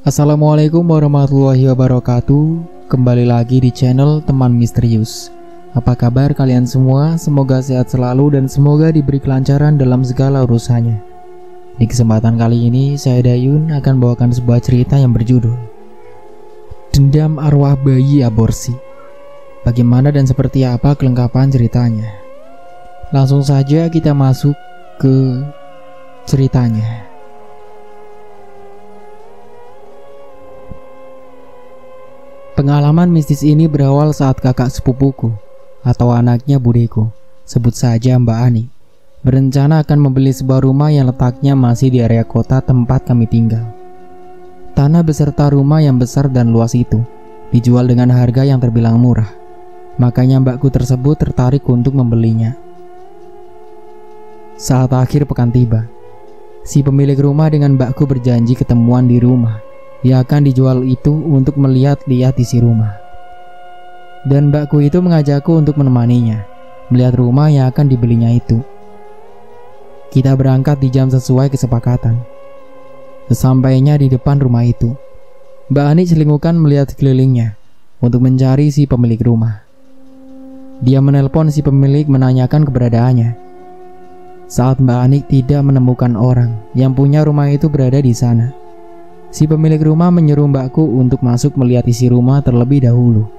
Assalamualaikum warahmatullahi wabarakatuh. Kembali lagi di channel Teman Misterius. Apa kabar kalian semua? Semoga sehat selalu dan semoga diberi kelancaran dalam segala urusannya. Di kesempatan kali ini saya Dayun akan bawakan sebuah cerita yang berjudul Dendam Arwah Bayi Aborsi. Bagaimana dan seperti apa kelengkapan ceritanya? Langsung saja kita masuk ke ceritanya. Pengalaman mistis ini berawal saat kakak sepupuku atau anaknya budeku, sebut saja Mbak Ani, berencana akan membeli sebuah rumah yang letaknya masih di area kota tempat kami tinggal. Tanah beserta rumah yang besar dan luas itu dijual dengan harga yang terbilang murah. Makanya mbakku tersebut tertarik untuk membelinya. Saat akhir pekan tiba, si pemilik rumah dengan mbakku berjanji ketemuan di rumah yang akan dijual itu untuk melihat-lihat isi rumah. Dan mbakku itu mengajakku untuk menemaninya melihat rumah yang akan dibelinya itu. Kita berangkat di jam sesuai kesepakatan. Sesampainya di depan rumah itu, Mbak Ani celingukan melihat sekelilingnya untuk mencari si pemilik rumah. Dia menelpon si pemilik menanyakan keberadaannya. Saat Mbak Ani tidak menemukan orang yang punya rumah itu berada di sana, si pemilik rumah menyuruh mbakku untuk masuk melihat isi rumah terlebih dahulu.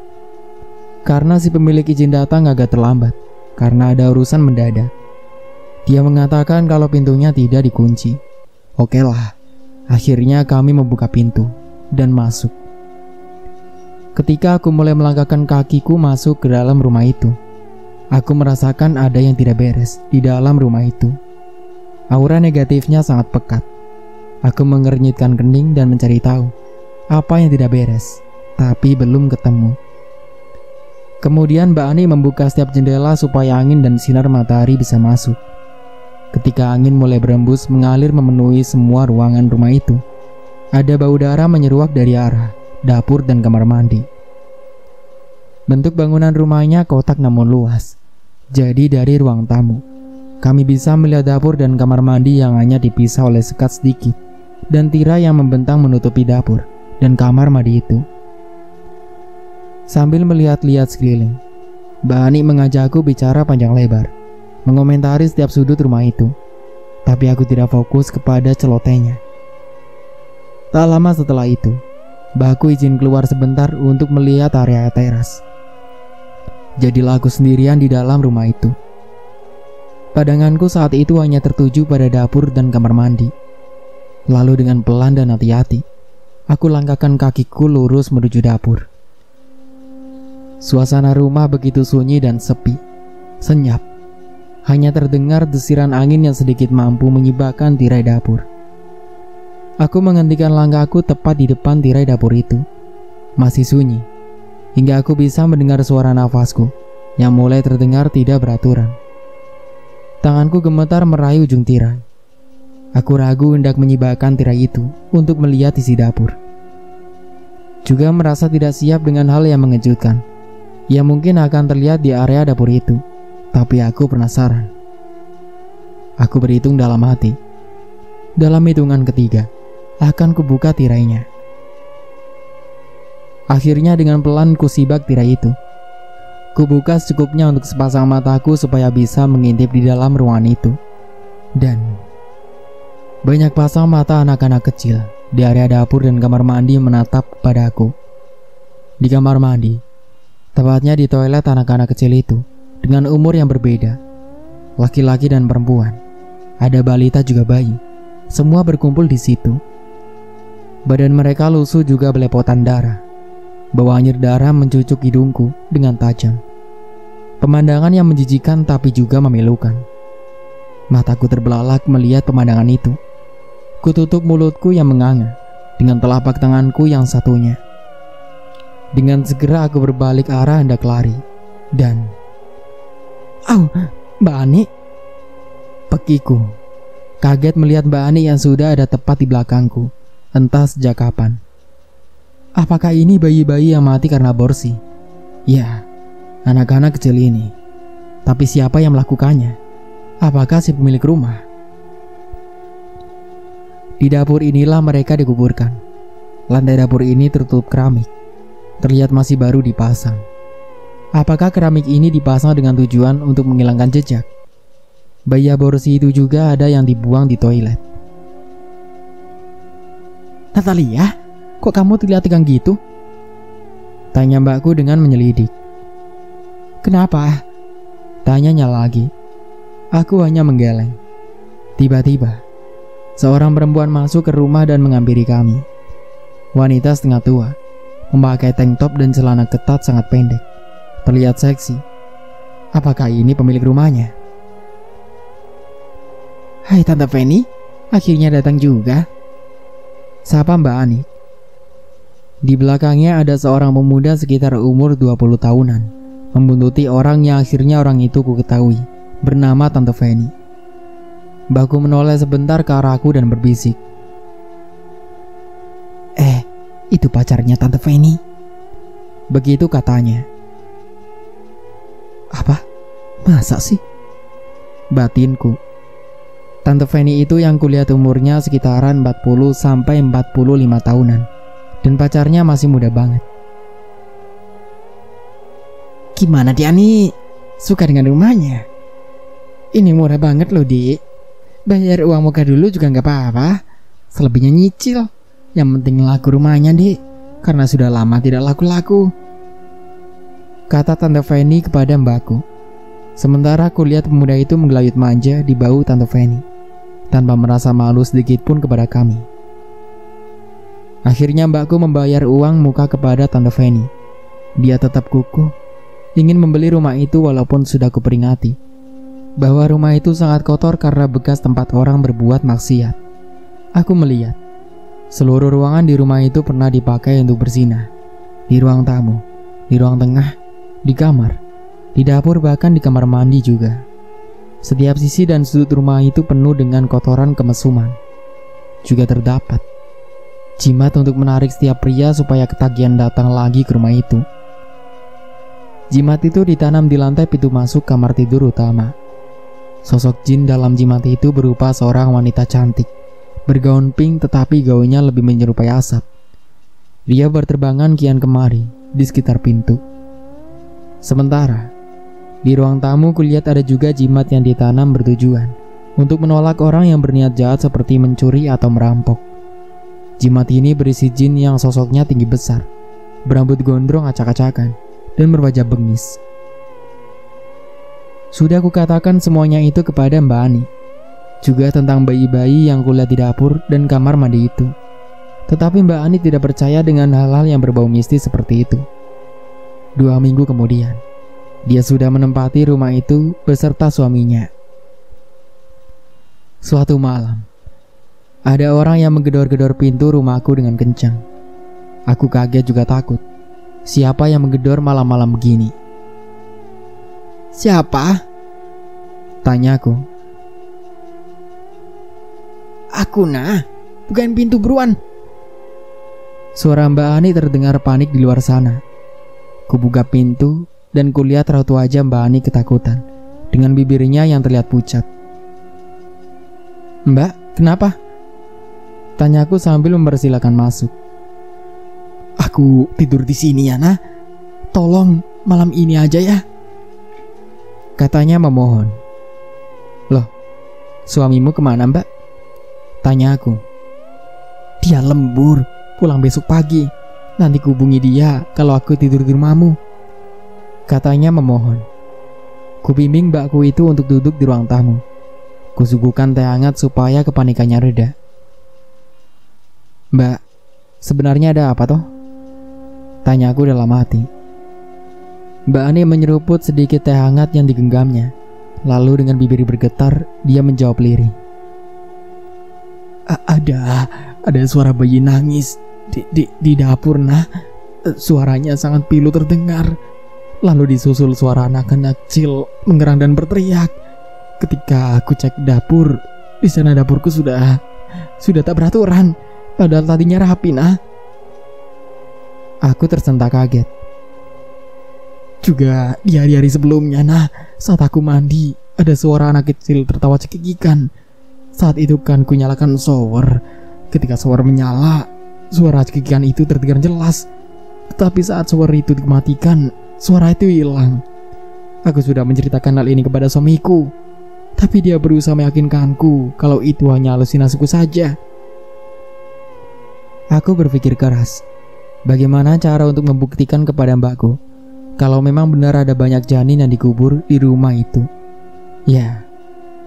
Karena si pemilik izin datang agak terlambat karena ada urusan mendadak. Dia mengatakan kalau pintunya tidak dikunci. Oke lah, akhirnya kami membuka pintu dan masuk. Ketika aku mulai melangkahkan kakiku masuk ke dalam rumah itu, aku merasakan ada yang tidak beres di dalam rumah itu. Aura negatifnya sangat pekat. Aku mengernyitkan kening dan mencari tahu apa yang tidak beres, tapi belum ketemu. Kemudian Mbak Ani membuka setiap jendela supaya angin dan sinar matahari bisa masuk. Ketika angin mulai berembus mengalir memenuhi semua ruangan rumah itu, ada bau darah menyeruak dari arah dapur dan kamar mandi. Bentuk bangunan rumahnya kotak namun luas. Jadi dari ruang tamu, kami bisa melihat dapur dan kamar mandi yang hanya dipisah oleh sekat sedikit dan tirai yang membentang menutupi dapur dan kamar mandi itu. Sambil melihat-lihat sekeliling, Mbak Ani mengajakku bicara panjang lebar, mengomentari setiap sudut rumah itu. Tapi aku tidak fokus kepada celotehnya. Tak lama setelah itu, mbakku izin keluar sebentar untuk melihat area teras. Jadilah aku sendirian di dalam rumah itu. Pandanganku saat itu hanya tertuju pada dapur dan kamar mandi. Lalu dengan pelan dan hati-hati, aku langkahkan kakiku lurus menuju dapur. Suasana rumah begitu sunyi dan sepi, senyap. Hanya terdengar desiran angin yang sedikit mampu menyibakkan tirai dapur. Aku menghentikan langkahku tepat di depan tirai dapur itu. Masih sunyi, hingga aku bisa mendengar suara nafasku yang mulai terdengar tidak beraturan. Tanganku gemetar meraih ujung tirai. Aku ragu hendak menyibakkan tirai itu untuk melihat isi dapur. Juga merasa tidak siap dengan hal yang mengejutkan yang mungkin akan terlihat di area dapur itu. Tapi aku penasaran. Aku berhitung dalam hati. Dalam hitungan ketiga, akan kubuka tirainya. Akhirnya dengan pelan kusibak tirai itu. Kubuka secukupnya untuk sepasang mataku supaya bisa mengintip di dalam ruangan itu. Dan banyak pasang mata anak-anak kecil di area dapur dan kamar mandi menatap pada aku. Di kamar mandi, tepatnya di toilet anak-anak kecil itu, dengan umur yang berbeda, laki-laki dan perempuan, ada balita juga bayi, semua berkumpul di situ. Badan mereka lusuh juga belepotan darah. Bau anyir darah mencucuk hidungku dengan tajam. Pemandangan yang menjijikan tapi juga memilukan. Mataku terbelalak melihat pemandangan itu. Kututup mulutku yang menganga dengan telapak tanganku yang satunya. Dengan segera aku berbalik arah hendak lari. Dan Mbak Ani! Pekiku. Kaget melihat Mbak Ani yang sudah ada tepat di belakangku. Entah sejak kapan. Apakah ini bayi-bayi yang mati karena aborsi? Ya, anak-anak kecil ini. Tapi siapa yang melakukannya? Apakah si pemilik rumah? Di dapur inilah mereka dikuburkan. Lantai dapur ini tertutup keramik. Terlihat masih baru dipasang. Apakah keramik ini dipasang dengan tujuan untuk menghilangkan jejak? Bayi aborsi itu juga ada yang dibuang di toilet. Natalia, kok kamu terlihat tegang gitu? Tanya mbakku dengan menyelidik. Kenapa? Tanyanya lagi. Aku hanya menggeleng. Tiba-tiba, seorang perempuan masuk ke rumah dan menghampiri kami. Wanita setengah tua, memakai tank top dan celana ketat sangat pendek. Terlihat seksi. Apakah ini pemilik rumahnya? Hai Tante Feni, akhirnya datang juga. Sapa Mbak Ani. Di belakangnya ada seorang pemuda sekitar umur 20 tahunan, membuntuti orang yang akhirnya orang itu ku ketahui, bernama Tante Feni. Mbakku menoleh sebentar ke arahku dan berbisik. Itu pacarnya Tante Feni. Begitu katanya. Apa? Masa sih? Batinku. Tante Feni itu yang kulihat umurnya sekitaran 40 sampai 45 tahunan. Dan pacarnya masih muda banget. Gimana dia nih? Suka dengan rumahnya? Ini murah banget loh, Dik. Bayar uang muka dulu juga gak apa-apa. Selebihnya nyicil. Yang penting laku rumahnya, Dik. Karena sudah lama tidak laku-laku. Kata Tante Feni kepada mbakku. Sementara aku lihat pemuda itu menggelayut manja di bahu Tante Feni, tanpa merasa malu sedikit pun kepada kami. Akhirnya mbakku membayar uang muka kepada Tante Feni. Dia tetap kukuh ingin membeli rumah itu walaupun sudah kuperingati bahwa rumah itu sangat kotor karena bekas tempat orang berbuat maksiat. Aku melihat seluruh ruangan di rumah itu pernah dipakai untuk berzinah. Di ruang tamu, di ruang tengah, di kamar, di dapur, bahkan di kamar mandi juga. Setiap sisi dan sudut rumah itu penuh dengan kotoran kemesuman. Juga terdapat jimat untuk menarik setiap pria supaya ketagihan datang lagi ke rumah itu. Jimat itu ditanam di lantai pintu masuk kamar tidur utama. Sosok jin dalam jimat itu berupa seorang wanita cantik, bergaun pink tetapi gaunnya lebih menyerupai asap. Dia berterbangan kian kemari di sekitar pintu. Sementara di ruang tamu kulihat ada juga jimat yang ditanam bertujuan untuk menolak orang yang berniat jahat seperti mencuri atau merampok. Jimat ini berisi jin yang sosoknya tinggi besar, berambut gondrong acak-acakan, dan berwajah bengis. Sudah kukatakan semuanya itu kepada Mbak Ani, juga tentang bayi-bayi yang kulihat di dapur dan kamar mandi itu. Tetapi Mbak Ani tidak percaya dengan hal-hal yang berbau mistis seperti itu. 2 minggu kemudian, dia sudah menempati rumah itu beserta suaminya. Suatu malam, ada orang yang menggedor-gedor pintu rumahku dengan kencang. Aku kaget juga takut. Siapa yang menggedor malam-malam begini? Siapa? Tanyaku. Aku nah, bukain pintu buruan. Suara Mbak Ani terdengar panik di luar sana. Kubuka pintu dan kulihat raut wajah Mbak Ani ketakutan dengan bibirnya yang terlihat pucat. Mbak, kenapa? Tanyaku sambil mempersilahkan masuk. Aku tidur di sini ya, nah. Tolong malam ini aja ya. Katanya memohon. Loh, suamimu kemana, Mbak? Tanya aku. Dia lembur, pulang besok pagi. Nanti hubungi dia kalau aku tidur di rumahmu. Katanya memohon. Kubimbing mbakku itu untuk duduk di ruang tamu. Kusuguhkan teh hangat supaya kepanikannya reda. Mbak, sebenarnya ada apa toh? Tanyaku dalam hati. Mbak Ani menyeruput sedikit teh hangat yang digenggamnya. Lalu dengan bibir bergetar, dia menjawab lirih. Ada suara bayi nangis di dapur, nah. Suaranya sangat pilu terdengar. Lalu disusul suara anak-anak kecil mengerang dan berteriak. Ketika aku cek dapur, di sana dapurku sudah tak beraturan. Padahal tadinya rapi, nah. Aku tersentak kaget. Juga di hari-hari sebelumnya, nah, saat aku mandi, ada suara anak kecil tertawa cekikikan. Saat itu kan ku nyalakan shower. Ketika shower menyala, suara cekikikan itu terdengar jelas. Tetapi saat suara itu dimatikan, suara itu hilang. Aku sudah menceritakan hal ini kepada suamiku, tapi dia berusaha meyakinkanku kalau itu hanya halusinasiku saja. Aku berpikir keras, bagaimana cara untuk membuktikan kepada mbakku kalau memang benar ada banyak janin yang dikubur di rumah itu. Ya,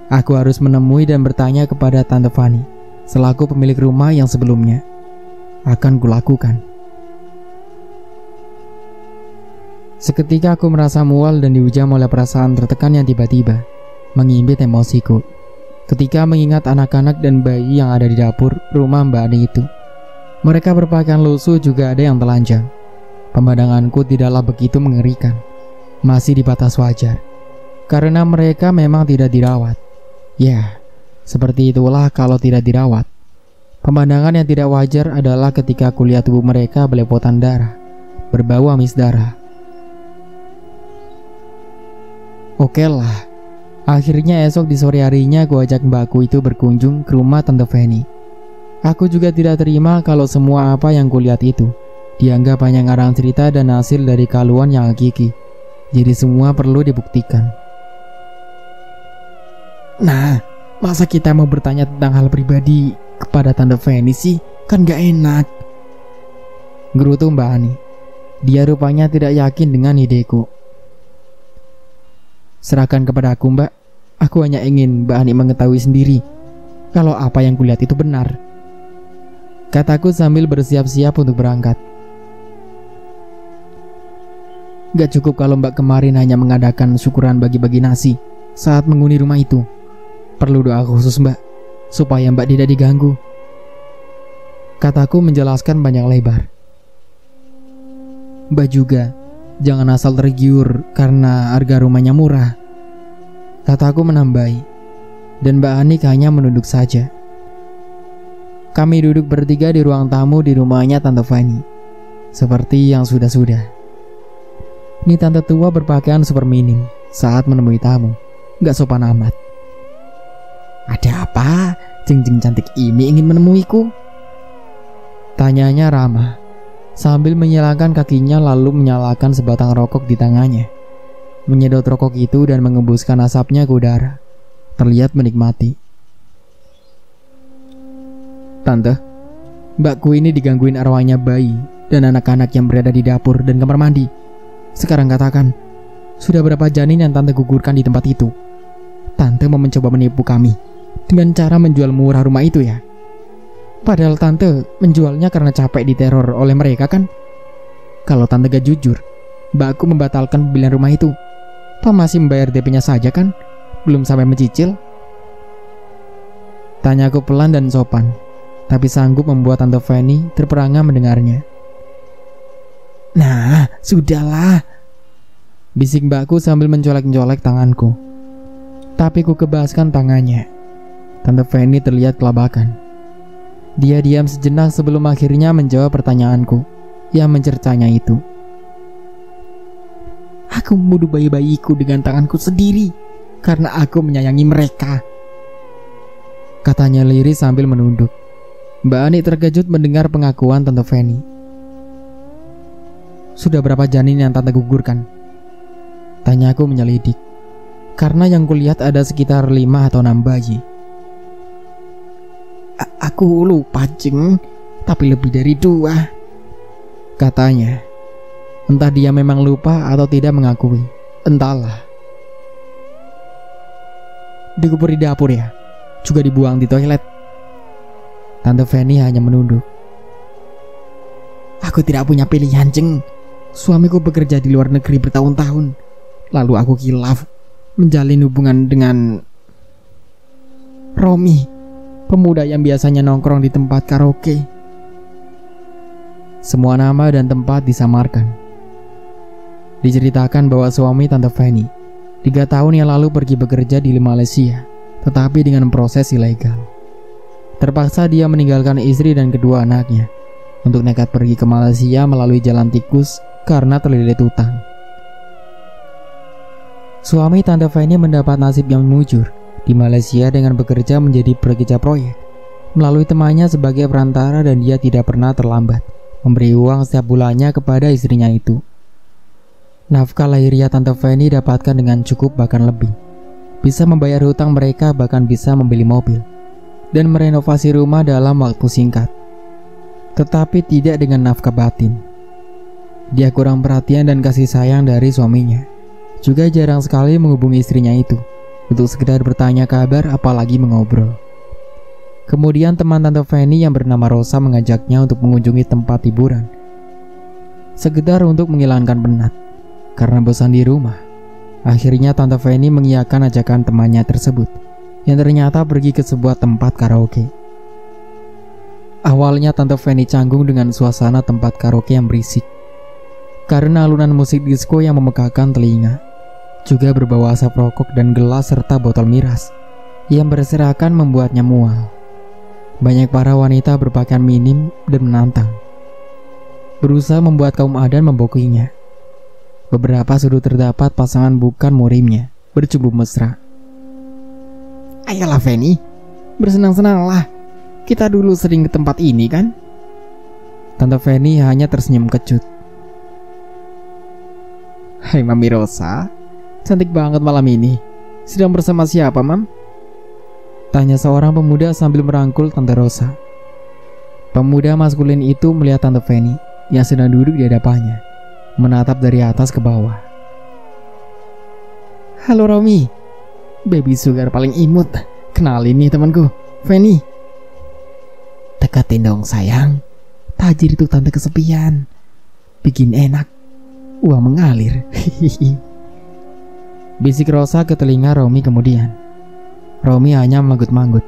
aku harus menemui dan bertanya kepada Tante Fanny selaku pemilik rumah yang sebelumnya. Akan kulakukan. Seketika aku merasa mual dan dihujam oleh perasaan tertekan yang tiba-tiba mengimbit emosiku ketika mengingat anak-anak dan bayi yang ada di dapur rumah Mbak Ani itu. Mereka berpakaian lusuh, juga ada yang telanjang. Pemandanganku tidaklah begitu mengerikan, masih di batas wajar, karena mereka memang tidak dirawat. Ya, seperti itulah kalau tidak dirawat. Pemandangan yang tidak wajar adalah ketika aku lihat tubuh mereka belepotan darah, berbau amis darah. Oke lah, akhirnya esok di sore harinya aku ajak mbakku itu berkunjung ke rumah Tante Fanny. Aku juga tidak terima kalau semua apa yang kulihat itu dianggap hanya ngarang cerita dan hasil dari kaluan yang hakiki. Jadi semua perlu dibuktikan. Nah, masa kita mau bertanya tentang hal pribadi kepada Tante Fanny sih? Kan gak enak, gerutu Mbak Ani. Dia rupanya tidak yakin dengan ideku. Serahkan kepada aku, Mbak. Aku hanya ingin Mbak Ani mengetahui sendiri kalau apa yang kulihat itu benar, kataku sambil bersiap-siap untuk berangkat. Gak cukup kalau Mbak kemarin hanya mengadakan syukuran bagi-bagi nasi saat menghuni rumah itu. Perlu doa khusus, Mbak, supaya Mbak tidak diganggu, kataku menjelaskan banyak lebar. Mbak juga jangan asal tergiur karena harga rumahnya murah, kataku menambahi. Dan Mbak Ani hanya menunduk saja. Kami duduk bertiga di ruang tamu di rumahnya Tante Fanny, seperti yang sudah-sudah. Ini tante tua berpakaian super minim saat menemui tamu. Gak sopan amat. Ada apa? Jeng-jeng cantik ini ingin menemuiku? Tanyanya ramah sambil menyilangkan kakinya lalu menyalakan sebatang rokok di tangannya. Menyedot rokok itu dan mengembuskan asapnya ke udara. Terlihat menikmati. Tante, mbakku ini digangguin arwahnya bayi dan anak-anak yang berada di dapur dan kamar mandi. Sekarang katakan, sudah berapa janin yang tante gugurkan di tempat itu? Tante mau mencoba menipu kami dengan cara menjual murah rumah itu ya? Padahal tante menjualnya karena capek diteror oleh mereka kan? Kalau tante gak jujur, mbakku membatalkan pembelian rumah itu. Toh masih membayar DP-nya saja kan? Belum sampai mencicil. Tanyaku pelan dan sopan, tapi sanggup membuat Tante Fanny terperangah mendengarnya. Nah, sudahlah, bisik mbakku sambil mencolek-colek tanganku. Tapi ku kebaskan tangannya. Tante Fanny terlihat kelabakan. Dia diam sejenak sebelum akhirnya menjawab pertanyaanku yang mencercanya itu. Aku membunuh bayi-bayiku dengan tanganku sendiri karena aku menyayangi mereka, katanya lirih sambil menunduk. Mbak Ani terkejut mendengar pengakuan Tante Fanny. Sudah berapa janin yang tante gugurkan? Tanyaku menyelidik, karena yang kulihat ada sekitar 5 atau 6 bayi. Aku lupa, Jeng, tapi lebih dari 2, katanya. Entah dia memang lupa atau tidak mengakui, entahlah. Dikubur di dapur ya? Juga dibuang di toilet? Tante Fanny hanya menunduk. Aku tidak punya pilihan, Jeng. Suamiku bekerja di luar negeri bertahun-tahun. Lalu aku khilaf menjalin hubungan dengan Romi, pemuda yang biasanya nongkrong di tempat karaoke. Semua nama dan tempat disamarkan. Diceritakan bahwa suami Tante Fanny 3 tahun yang lalu pergi bekerja di Malaysia, tetapi dengan proses ilegal. Terpaksa dia meninggalkan istri dan kedua anaknya untuk nekat pergi ke Malaysia melalui jalan tikus karena terlilit utang. Suami Tante Fanny mendapat nasib yang mujur di Malaysia dengan bekerja menjadi pekerja proyek melalui temannya sebagai perantara, dan dia tidak pernah terlambat memberi uang setiap bulannya kepada istrinya itu. Nafkah lahiriah Tante Feni dapatkan dengan cukup bahkan lebih. Bisa membayar hutang mereka, bahkan bisa membeli mobil dan merenovasi rumah dalam waktu singkat. Tetapi tidak dengan nafkah batin. Dia kurang perhatian dan kasih sayang dari suaminya. Juga jarang sekali menghubungi istrinya itu untuk sekedar bertanya kabar, apalagi mengobrol. Kemudian teman Tante Feni yang bernama Rosa mengajaknya untuk mengunjungi tempat hiburan, sekedar untuk menghilangkan penat karena bosan di rumah. Akhirnya Tante Feni mengiyakan ajakan temannya tersebut, yang ternyata pergi ke sebuah tempat karaoke. Awalnya Tante Feni canggung dengan suasana tempat karaoke yang berisik, karena alunan musik disco yang memegahkan telinga, juga berbau asap rokok dan gelas serta botol miras yang berserakan membuatnya mual. Banyak para wanita berpakaian minim dan menantang, berusaha membuat kaum adan membokinya. Beberapa sudut terdapat pasangan bukan murimnya bercumbu mesra. Ayolah Feni, bersenang-senanglah. Kita dulu sering ke tempat ini kan? Tante Feni hanya tersenyum kecut. Hai Mami Rosa, cantik banget malam ini. Sedang bersama siapa, Mam? Tanya seorang pemuda sambil merangkul Tante Rosa. Pemuda maskulin itu melihat Tante Feni yang sedang duduk di hadapannya, menatap dari atas ke bawah. Halo Romi, baby sugar paling imut. Kenalin nih temanku, Feni. Dekatin dong sayang, tajir itu tante kesepian. Bikin enak, uang mengalir. Bisik Rosa ke telinga Romi kemudian. Romi hanya manggut-manggut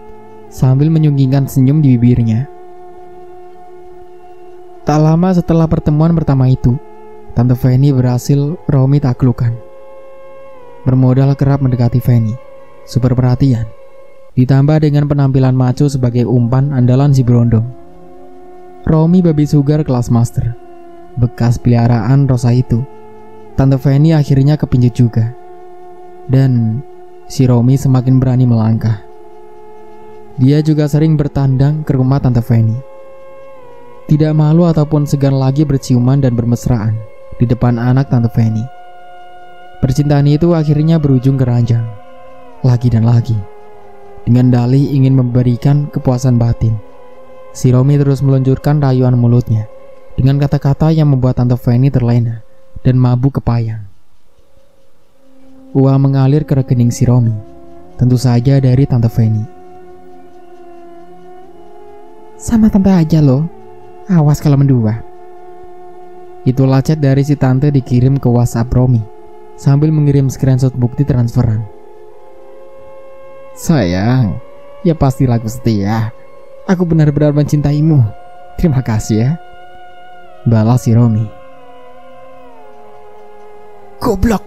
sambil menyunggingkan senyum di bibirnya. Tak lama setelah pertemuan pertama itu, Tante Feni berhasil Romi taklukkan. Bermodal kerap mendekati Feni, super perhatian, ditambah dengan penampilan maco sebagai umpan andalan si berondong. Romi baby sugar kelas master, bekas peliharaan Rosa itu. Tante Feni akhirnya kepincut juga, dan si Romi semakin berani melangkah. Dia juga sering bertandang ke rumah Tante Feni, tidak malu ataupun segan lagi berciuman dan bermesraan di depan anak Tante Feni. Percintaan itu akhirnya berujung keranjang, lagi dan lagi. Dengan dalih ingin memberikan kepuasan batin, si Romi terus meluncurkan rayuan mulutnya dengan kata-kata yang membuat Tante Feni terlena dan mabuk kepayang. Uang mengalir ke rekening si Romi, tentu saja dari Tante Feni. Sama tante aja loh, awas kalau mendua. Itulah chat dari si tante dikirim ke WhatsApp Romi sambil mengirim screenshot bukti transferan. Sayang, ya pasti laku setia. Aku benar-benar mencintaimu. Terima kasih ya, balas si Romi. Goblok,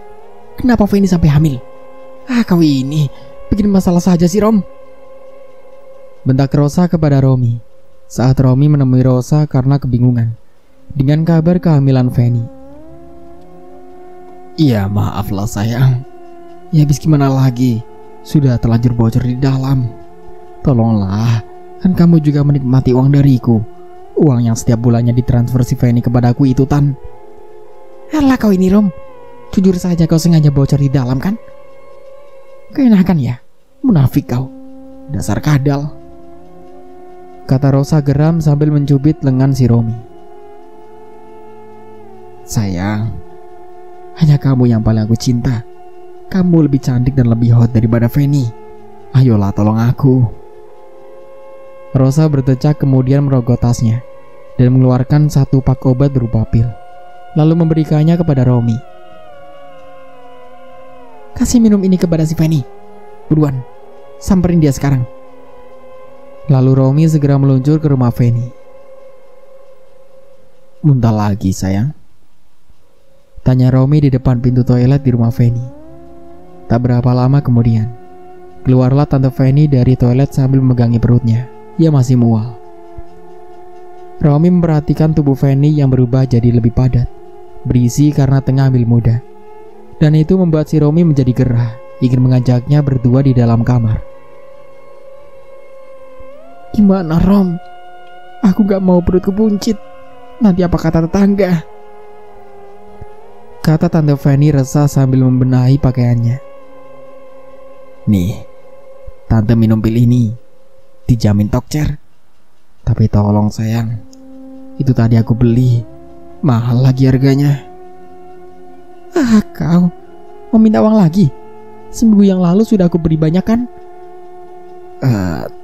kenapa Feni sampai hamil? Kau ini bikin masalah saja sih Rom. Bentak Rosa kepada Romi saat Romi menemui Rosa karena kebingungan dengan kabar kehamilan Feni. Iya maaflah sayang, ya habis gimana lagi, sudah terlanjur bocor di dalam. Tolonglah, kan kamu juga menikmati uang dariku. Uang yang setiap bulannya ditransfer si Feni kepadaku itu Tan. Alah kau ini Rom, jujur saja kau sengaja bocor di dalam kan? Keenakan ya, munafik kau, dasar kadal, kata Rosa geram sambil mencubit lengan si Romi. Sayang, hanya kamu yang paling aku cinta. Kamu lebih cantik dan lebih hot daripada Feni. Ayolah tolong aku. Rosa berdecak kemudian merogoh tasnya dan mengeluarkan satu pak obat berupa pil, lalu memberikannya kepada Romi. Kasih minum ini kepada si Feni. Buruan, samperin dia sekarang. Lalu Romi segera meluncur ke rumah Feni. Muntah lagi sayang? Tanya Romi di depan pintu toilet di rumah Feni. Tak berapa lama kemudian, keluarlah Tante Feni dari toilet sambil memegangi perutnya. Ia masih mual. Romi memperhatikan tubuh Feni yang berubah jadi lebih padat, berisi karena tengah hamil muda. Dan itu membuat si Romi menjadi gerah, ingin mengajaknya berdua di dalam kamar. Gimana Rom? Aku gak mau perut kebuncit. Nanti apa kata tetangga? Kata Tante Fanny resah sambil membenahi pakaiannya. Nih, Tante minum pil ini, dijamin tokcer. Tapi tolong sayang, itu tadi aku beli, mahal lagi harganya. Kau mau minta uang lagi? Seminggu yang lalu sudah aku beri banyak kan?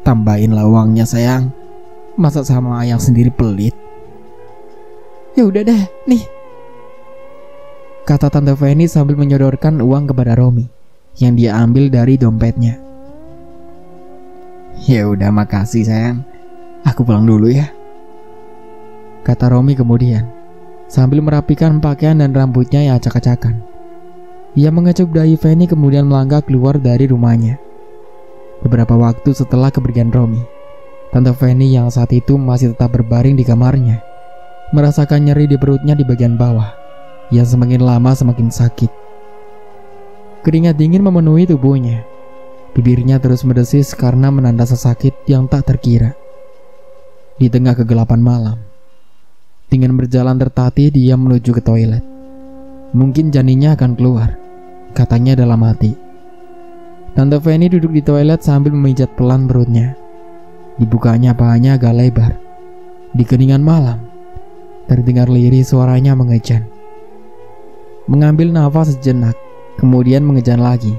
Tambahinlah uangnya sayang. Masa sama ayang sendiri pelit? Ya udah deh, nih. Kata Tante Fanny sambil menyodorkan uang kepada Romi yang dia ambil dari dompetnya. Ya udah, makasih sayang. Aku pulang dulu ya, kata Romi kemudian sambil merapikan pakaian dan rambutnya yang acak-acakan. Ia mengecup dahi Fanny kemudian melangkah keluar dari rumahnya. Beberapa waktu setelah kepergian Romi, Tante Fanny yang saat itu masih tetap berbaring di kamarnya merasakan nyeri di perutnya di bagian bawah yang semakin lama semakin sakit. Keringat dingin memenuhi tubuhnya. Bibirnya terus berdesis karena menanda sesakit yang tak terkira. Di tengah kegelapan malam, dengan berjalan tertatih dia menuju ke toilet. Mungkin janinnya akan keluar, katanya dalam hati. Tante Fanny duduk di toilet sambil memijat pelan perutnya. Dibukanya pahanya agak lebar. Di keningan malam, terdengar lirih suaranya mengejan. Mengambil nafas sejenak, kemudian mengejan lagi.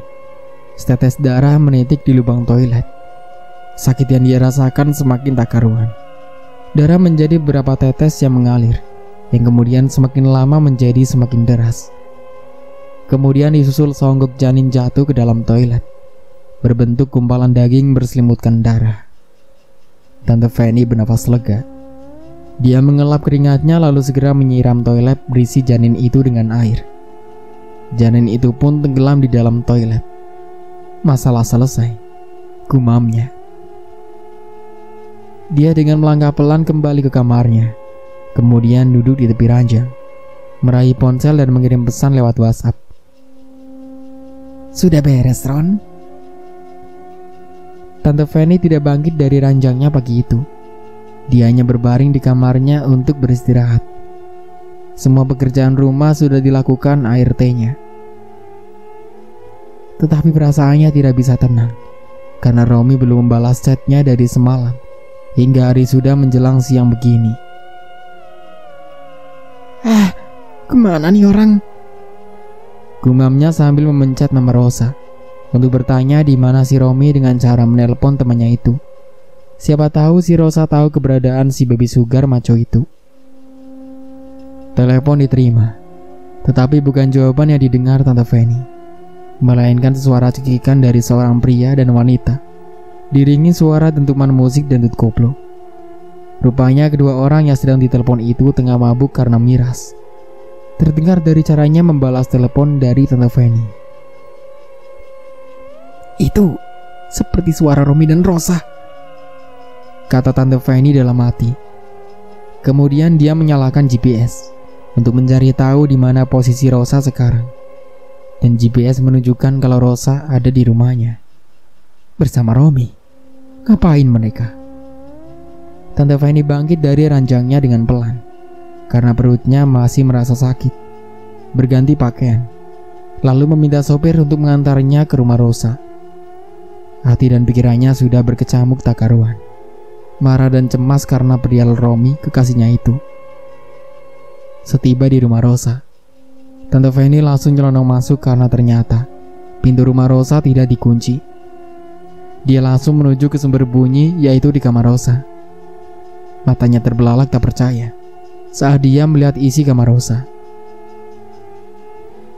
Setetes darah menitik di lubang toilet. Sakit yang dia rasakan semakin tak karuan. Darah menjadi beberapa tetes yang mengalir, yang kemudian semakin lama menjadi semakin deras. Kemudian disusul seonggok janin jatuh ke dalam toilet, berbentuk gumpalan daging berselimutkan darah. Tante Fanny bernafas lega. Dia mengelap keringatnya lalu segera menyiram toilet berisi janin itu dengan air. Janin itu pun tenggelam di dalam toilet. Masalah selesai, gumamnya. Dia dengan melangkah pelan kembali ke kamarnya, kemudian duduk di tepi ranjang, meraih ponsel dan mengirim pesan lewat WhatsApp. Sudah beres, Ron? Tante Fanny tidak bangkit dari ranjangnya pagi itu. Dia hanya berbaring di kamarnya untuk beristirahat. Semua pekerjaan rumah sudah dilakukan ART-nya. Tetapi perasaannya tidak bisa tenang, karena Romi belum membalas chatnya dari semalam. Hingga hari sudah menjelang siang begini. Kemana nih orang? Gumamnya sambil memencet nomor Rosa untuk bertanya di mana si Romi dengan cara menelpon temannya itu. Siapa tahu si Rosa tahu keberadaan si baby sugar maco itu. Telepon diterima, tetapi bukan jawaban yang didengar Tante Fanny, melainkan suara cekikan dari seorang pria dan wanita, diringi suara dentuman musik dan dangdut koplo. Rupanya kedua orang yang sedang ditelepon itu tengah mabuk karena miras. Terdengar dari caranya membalas telepon dari Tante Fanny. Itu seperti suara Romi dan Rosa, kata Tante Fanny dalam hati. Kemudian dia menyalakan GPS untuk mencari tahu di mana posisi Rosa sekarang. Dan GPS menunjukkan kalau Rosa ada di rumahnya bersama Romi. Ngapain mereka? Tante Fanny bangkit dari ranjangnya dengan pelan, karena perutnya masih merasa sakit. Berganti pakaian, lalu meminta sopir untuk mengantarnya ke rumah Rosa. Hati dan pikirannya sudah berkecamuk tak karuan, marah dan cemas karena perihal Romi, kekasihnya itu. Setiba di rumah Rosa, Tante Fanny langsung nyelonong masuk karena ternyata pintu rumah Rosa tidak dikunci. Dia langsung menuju ke sumber bunyi, yaitu di kamar Rosa. Matanya terbelalak tak percaya saat dia melihat isi kamar Rosa.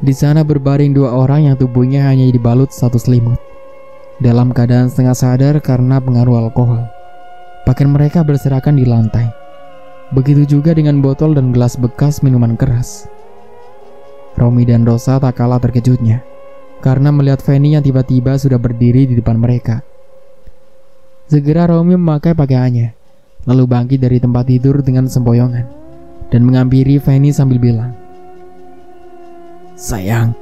Di sana berbaring dua orang yang tubuhnya hanya dibalut satu selimut, dalam keadaan setengah sadar karena pengaruh alkohol. Pakaian mereka berserakan di lantai. Begitu juga dengan botol dan gelas bekas minuman keras. Romi dan Rosa tak kalah terkejutnya karena melihat Fanny yang tiba-tiba sudah berdiri di depan mereka. Segera Romi memakai pakaiannya, lalu bangkit dari tempat tidur dengan sempoyongan dan menghampiri Fanny sambil bilang, "Sayang,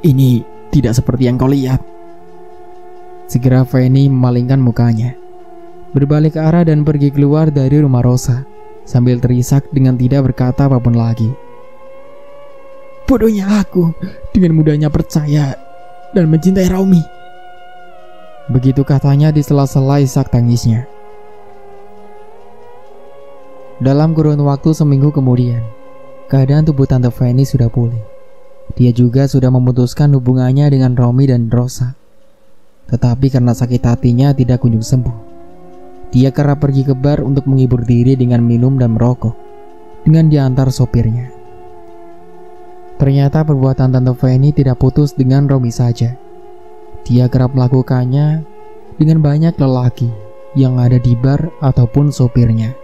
ini tidak seperti yang kau lihat." Segera Fanny memalingkan mukanya. berbalik arah dan pergi keluar dari rumah Rosa sambil terisak dengan tidak berkata apapun lagi. Bodohnya aku dengan mudahnya percaya dan mencintai Raumi. Begitu katanya di sela-sela isak tangisnya. Dalam kurun waktu seminggu kemudian, keadaan tubuh Tante Fanny sudah pulih. Dia juga sudah memutuskan hubungannya dengan Raumi dan Rosa. Tetapi karena sakit hatinya tidak kunjung sembuh, dia kerap pergi ke bar untuk menghibur diri dengan minum dan merokok dengan diantar sopirnya. Ternyata perbuatan Tante Fanny tidak putus dengan Raumi saja. Dia kerap melakukannya dengan banyak lelaki yang ada di bar ataupun sopirnya.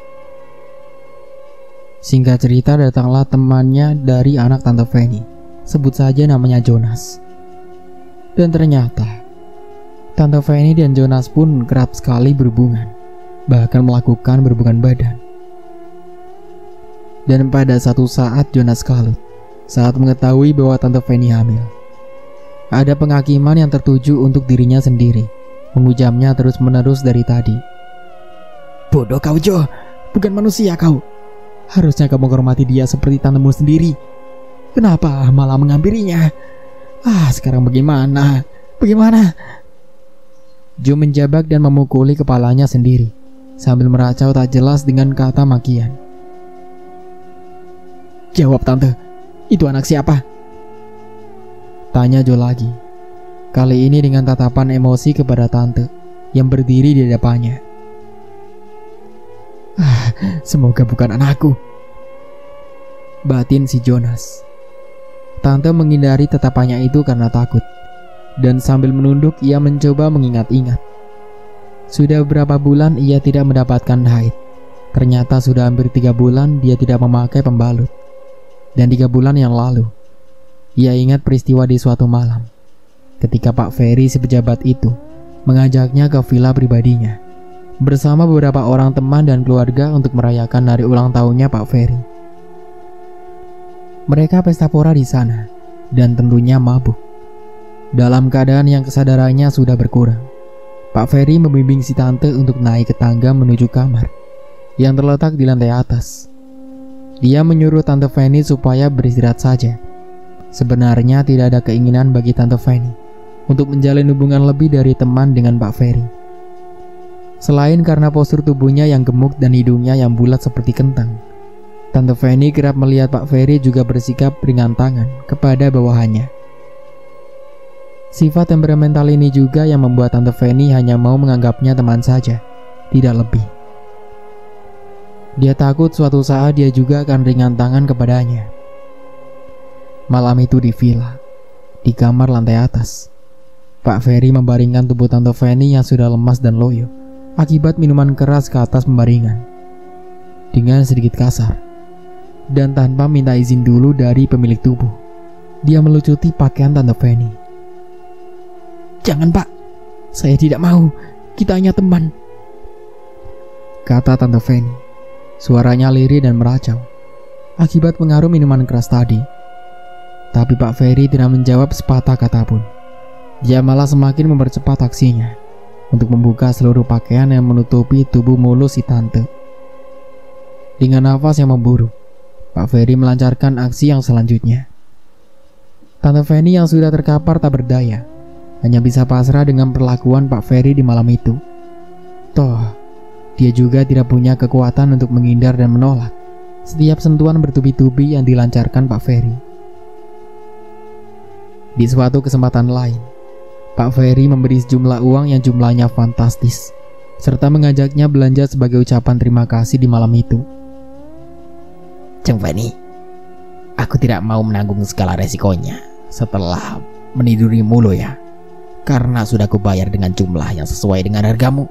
Singkat cerita, datanglah temannya dari anak Tante Fanny, sebut saja namanya Jonas. Dan ternyata Tante Fanny dan Jonas pun kerap sekali berhubungan, bahkan melakukan berhubungan badan. Dan pada satu saat Jonas kalut saat mengetahui bahwa Tante Fanny hamil. Ada penghakiman yang tertuju untuk dirinya sendiri, mengucapnya terus-menerus dari tadi. Bodoh kau, Jo, bukan manusia kau. Harusnya kamu menghormati dia seperti tantemu sendiri. Kenapa malah menghampirinya? Sekarang bagaimana? Bagaimana? Jo menjabak dan memukuli kepalanya sendiri sambil meracau tak jelas dengan kata makian. Jawab Tante, itu anak siapa? Tanya Jo lagi, kali ini dengan tatapan emosi kepada Tante yang berdiri di hadapannya. Semoga bukan anakku, batin si Jonas. Tante menghindari tatapannya itu karena takut, dan sambil menunduk ia mencoba mengingat-ingat. Sudah beberapa bulan ia tidak mendapatkan haid. Ternyata sudah hampir 3 bulan dia tidak memakai pembalut. Dan 3 bulan yang lalu, ia ingat peristiwa di suatu malam ketika Pak Ferry si pejabat itu mengajaknya ke villa pribadinya bersama beberapa orang teman dan keluarga untuk merayakan hari ulang tahunnya Pak Ferry. Mereka pesta pora di sana dan tentunya mabuk. Dalam keadaan yang kesadarannya sudah berkurang, Pak Ferry membimbing si tante untuk naik ke tangga menuju kamar yang terletak di lantai atas. Dia menyuruh Tante Fanny supaya beristirahat saja. Sebenarnya tidak ada keinginan bagi Tante Fanny untuk menjalin hubungan lebih dari teman dengan Pak Ferry. Selain karena postur tubuhnya yang gemuk dan hidungnya yang bulat seperti kentang, Tante Fanny kerap melihat Pak Ferry juga bersikap ringan tangan kepada bawahannya. Sifat temperamental ini juga yang membuat Tante Fanny hanya mau menganggapnya teman saja, tidak lebih. Dia takut suatu saat dia juga akan ringan tangan kepadanya. Malam itu di villa, di kamar lantai atas, Pak Ferry membaringkan tubuh Tante Fanny yang sudah lemas dan loyo akibat minuman keras ke atas pembaringan dengan sedikit kasar. Dan tanpa minta izin dulu dari pemilik tubuh, dia melucuti pakaian Tante Fanny. Jangan Pak, saya tidak mau, kita hanya teman, kata Tante Fanny. Suaranya lirih dan meracau akibat pengaruh minuman keras tadi. Tapi Pak Ferry tidak menjawab sepatah kata pun. Dia malah semakin mempercepat aksinya untuk membuka seluruh pakaian yang menutupi tubuh mulus si tante. Dengan nafas yang memburu, Pak Ferry melancarkan aksi yang selanjutnya. Tante Fanny yang sudah terkapar tak berdaya hanya bisa pasrah dengan perlakuan Pak Ferry di malam itu. Toh, dia juga tidak punya kekuatan untuk menghindar dan menolak setiap sentuhan bertubi-tubi yang dilancarkan Pak Ferry. Di suatu kesempatan lain, Pak Ferry memberi sejumlah uang yang jumlahnya fantastis, serta mengajaknya belanja sebagai ucapan terima kasih di malam itu. Ceng Fanny, aku tidak mau menanggung segala resikonya setelah menidurimu lo ya, karena sudah kubayar dengan jumlah yang sesuai dengan hargamu,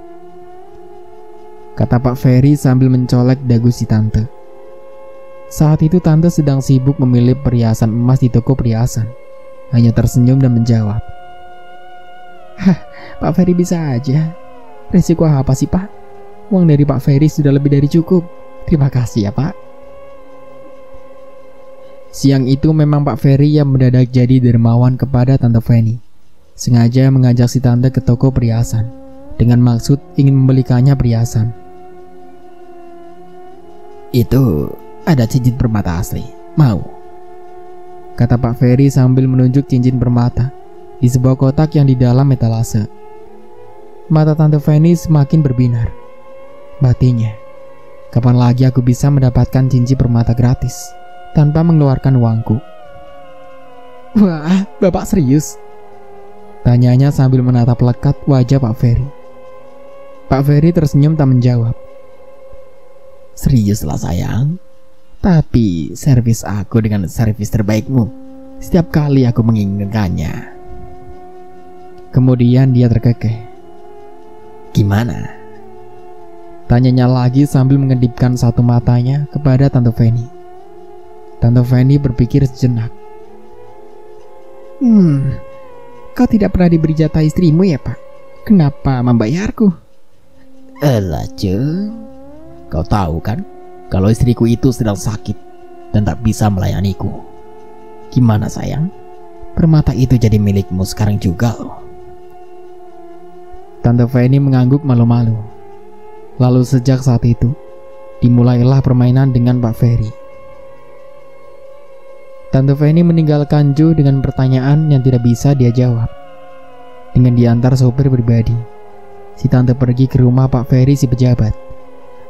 kata Pak Ferry sambil mencolek dagu si tante. Saat itu tante sedang sibuk memilih perhiasan emas di toko perhiasan, hanya tersenyum dan menjawab, Pak Ferry bisa aja. Resiko apa sih Pak? Uang dari Pak Ferry sudah lebih dari cukup. Terima kasih ya Pak. Siang itu memang Pak Ferry yang mendadak jadi dermawan kepada Tante Fanny. Sengaja mengajak si tante ke toko perhiasan dengan maksud ingin membelikannya perhiasan. Itu ada cincin permata asli, mau? Kata Pak Ferry sambil menunjuk cincin permata di sebuah kotak yang di dalam etalase. Mata Tante Fanny semakin berbinar. Batinnya, kapan lagi aku bisa mendapatkan cincin permata gratis tanpa mengeluarkan uangku? Wah, Bapak serius? Tanyanya sambil menatap lekat wajah Pak Ferry. Pak Ferry tersenyum tak menjawab. Seriuslah sayang. Tapi servis aku dengan servis terbaikmu setiap kali aku menginginkannya. Kemudian dia terkekeh. Gimana? Tanyanya lagi sambil mengedipkan satu matanya kepada Tante Fanny. Tante Fanny berpikir sejenak. Kau tidak pernah diberi jatah istrimu ya, Pak? Kenapa membayarku? Elah, Jeng. Kau tahu kan, kalau istriku itu sedang sakit dan tak bisa melayaniku. Gimana sayang? Permata itu jadi milikmu sekarang juga loh. Tante Fanny mengangguk malu-malu. Lalu sejak saat itu, dimulailah permainan dengan Pak Ferry. Tante Fanny meninggalkan Joe dengan pertanyaan yang tidak bisa dia jawab. Dengan diantar sopir pribadi, si tante pergi ke rumah Pak Ferry si pejabat,